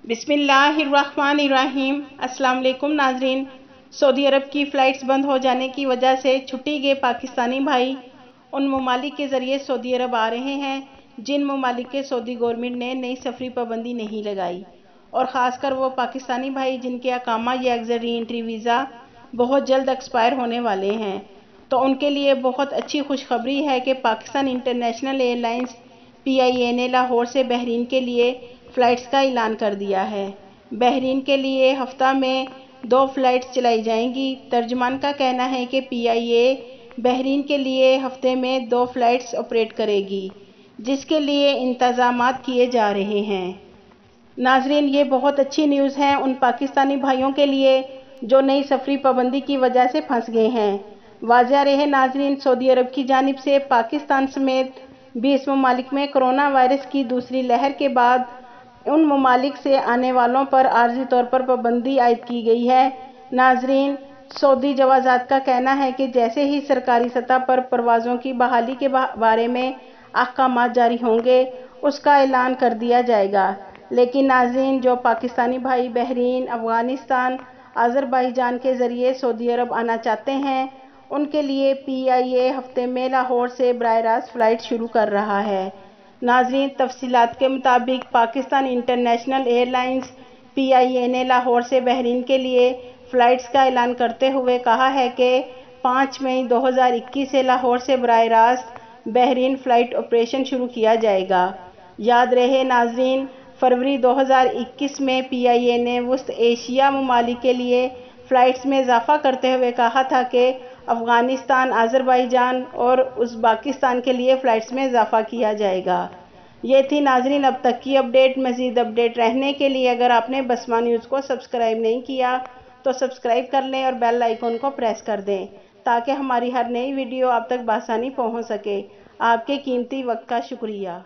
बिस्मिल्लाहिर्रहमानिर्रहीम। अस्सलाम वालेकुम नाजरीन। सऊदी अरब की फ़्लाइट्स बंद हो जाने की वजह से छुट्टी गए पाकिस्तानी भाई उन ममालिक के ज़रिए सऊदी अरब आ रहे हैं जिन ममालिक के सऊदी गवर्नमेंट ने नई सफरी पाबंदी नहीं लगाई, और ख़ासकर वो पाकिस्तानी भाई जिनके अकामा या एग्ज़िट री एंट्री वीज़ा बहुत जल्द एक्सपायर होने वाले हैं। तो उनके लिए बहुत अच्छी खुशखबरी है कि पाकिस्तान इंटरनेशनल एयरलाइंस PIA ने लाहौर से बहरीन के लिए फ़्लाइट्स का ऐलान कर दिया है। बहरीन के लिए हफ्ता में 2 फ़्लाइट्स चलाई जाएंगी। तर्जुमान का कहना है कि PIA बहरीन के लिए हफ्ते में 2 फ़्लाइट्स ऑपरेट करेगी, जिसके लिए इंतज़ामात किए जा रहे हैं। नाजरीन, ये बहुत अच्छी न्यूज़ है उन पाकिस्तानी भाइयों के लिए जो नई सफरी पाबंदी की वजह से फंस गए हैं। वाज़ेह रहे नाजरीन, सऊदी अरब की जानिब से पाकिस्तान समेत 20 ममालिक में कोरोना वायरस की दूसरी लहर के बाद उन ममालिक से आने वालों पर आर्जी तौर पर पाबंदी आयद की गई है। नाजरीन, सऊदी जवाज़ात का कहना है कि जैसे ही सरकारी सतह पर परवाज़ों की बहाली के बारे में अहकामात जारी होंगे उसका ऐलान कर दिया जाएगा। लेकिन नाजरीन, जो पाकिस्तानी भाई बहरीन, अफ़गानिस्तान, अज़रबैजान के ज़रिए सऊदी अरब आना चाहते हैं उनके लिए PIA हफ्ते में लाहौर से बराह रास्त फ़्लाइट शुरू कर रहा है। नाजरीन, तफसीलात के मुताबिक पाकिस्तान इंटरनेशनल एयरलाइंस PIA ने लाहौर से बहरीन के लिए फ़्लाइट्स का ऐलान करते हुए कहा है कि 5 मई 2021 से लाहौर से बराह रास्त बहरीन फ़्लाइट ऑपरेशन शुरू किया जाएगा। याद रहे नाजरीन, फरवरी 2021 में PIA ने वस्त एशिया ममालिक के लिए फ़्लाइट्स में इजाफ़ा करते हुए कहा था कि अफ़गानिस्तान, अज़रबैजान और उज़्बेकिस्तान के लिए फ़्लाइट्स में इजाफ़ा किया जाएगा। ये थी नाजरीन अब तक की अपडेट। मज़ीद अपडेट रहने के लिए अगर आपने बसमा न्यूज़ को सब्सक्राइब नहीं किया तो सब्सक्राइब कर लें और बेल आइकन को प्रेस कर दें ताकि हमारी हर नई वीडियो आप तक बआसानी पहुँच सके। आपके कीमती वक्त का शुक्रिया।